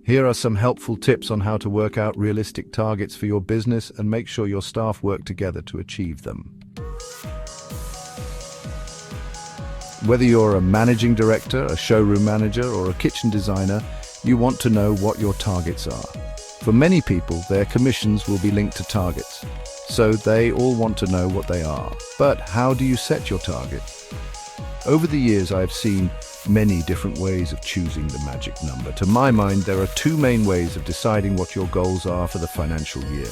Here are some helpful tips on how to work out realistic targets for your business and make sure your staff work together to achieve them. Whether you're a managing director, a showroom manager, or a kitchen designer, you want to know what your targets are. For many people, their commissions will be linked to targets, so they all want to know what they are. But how do you set your target? Over the years, I've seen many different ways of choosing the magic number. To my mind, there are two main ways of deciding what your goals are for the financial year.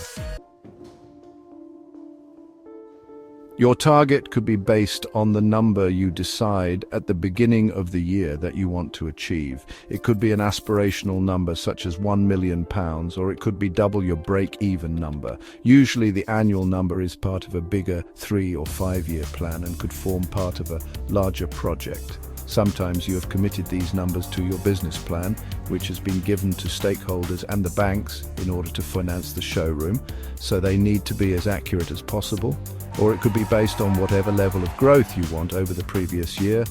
Your target could be based on the number you decide at the beginning of the year that you want to achieve. It could be an aspirational number such as £1 million, or it could be double your break-even number. Usually the annual number is part of a bigger 3 or 5 year plan and could form part of a larger project. Sometimes you have committed these numbers to your business plan, which has been given to stakeholders and the banks in order to finance the showroom, so they need to be as accurate as possible. Or it could be based on whatever level of growth you want over the previous year.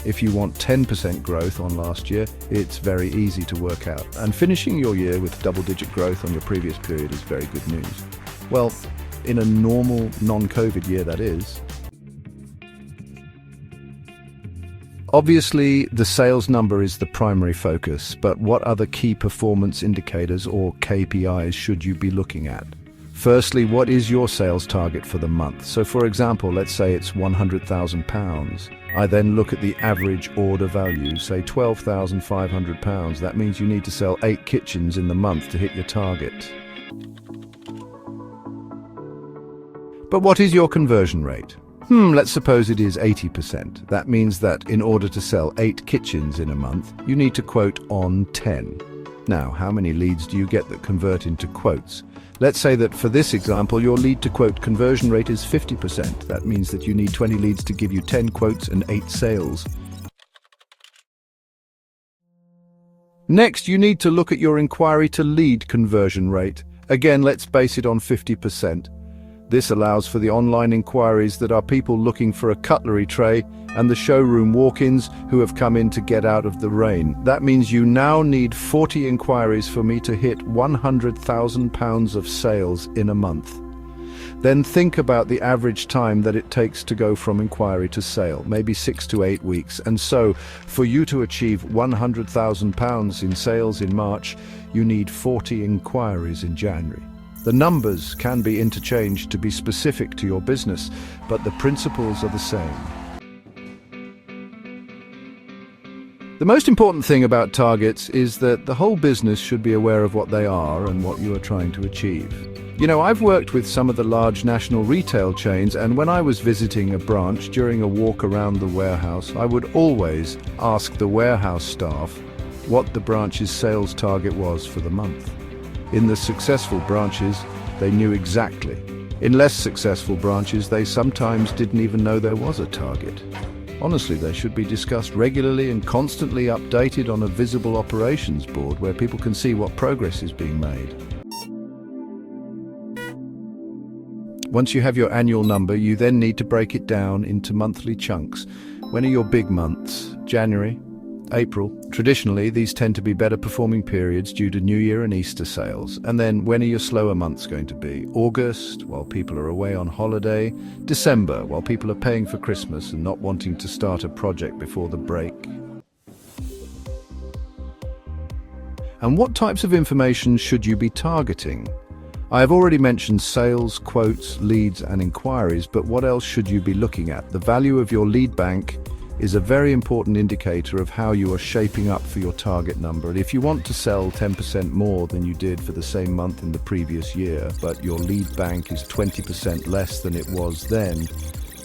If you want 10% growth on last year, it's very easy to work out. And finishing your year with double-digit growth on your previous period is very good news. Well, in a normal, non-COVID year, that is. Obviously, the sales number is the primary focus, but what other key performance indicators or KPIs should you be looking at? Firstly, what is your sales target for the month? So for example, let's say it's £100,000. I then look at the average order value, say £12,500. That means you need to sell 8 kitchens in the month to hit your target. But what is your conversion rate? Let's suppose it is 80%. That means that in order to sell 8 kitchens in a month, you need to quote on 10. Now, how many leads do you get that convert into quotes? Let's say that for this example, your lead to quote conversion rate is 50%. That means that you need 20 leads to give you 10 quotes and 8 sales. Next, you need to look at your inquiry to lead conversion rate. Again, let's base it on 50%. This allows for the online inquiries that are people looking for a cutlery tray and the showroom walk-ins who have come in to get out of the rain. That means you now need 40 inquiries for me to hit £100,000 of sales in a month. Then think about the average time that it takes to go from inquiry to sale, maybe 6 to 8 weeks. And so, for you to achieve £100,000 in sales in March, you need 40 inquiries in January. The numbers can be interchanged to be specific to your business, but the principles are the same. The most important thing about targets is that the whole business should be aware of what they are and what you are trying to achieve. You know, I've worked with some of the large national retail chains, and when I was visiting a branch during a walk around the warehouse, I would always ask the warehouse staff what the branch's sales target was for the month. In the successful branches, they knew exactly. In less successful branches, they sometimes didn't even know there was a target. Honestly, they should be discussed regularly and constantly updated on a visible operations board where people can see what progress is being made. Once you have your annual number, you then need to break it down into monthly chunks. When are your big months? January? April. Traditionally, these tend to be better performing periods due to New Year and Easter sales. And then when are your slower months going to be? August, while people are away on holiday. December, while people are paying for Christmas and not wanting to start a project before the break. And what types of information should you be targeting? I have already mentioned sales, quotes, leads and inquiries, but what else should you be looking at? The value of your lead bank is a very important indicator of how you are shaping up for your target number. And if you want to sell 10% more than you did for the same month in the previous year, but your lead bank is 20% less than it was then,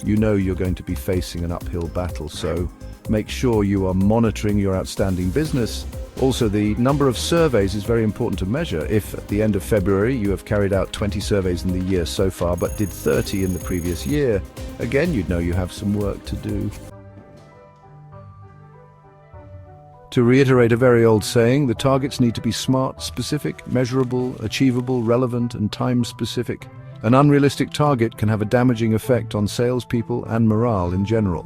you know you're going to be facing an uphill battle. So make sure you are monitoring your outstanding business. Also, the number of surveys is very important to measure. If at the end of February you have carried out 20 surveys in the year so far, but did 30 in the previous year, again, you'd know you have some work to do. To reiterate a very old saying, the targets need to be smart, specific, measurable, achievable, relevant, and time-specific. An unrealistic target can have a damaging effect on salespeople and morale in general.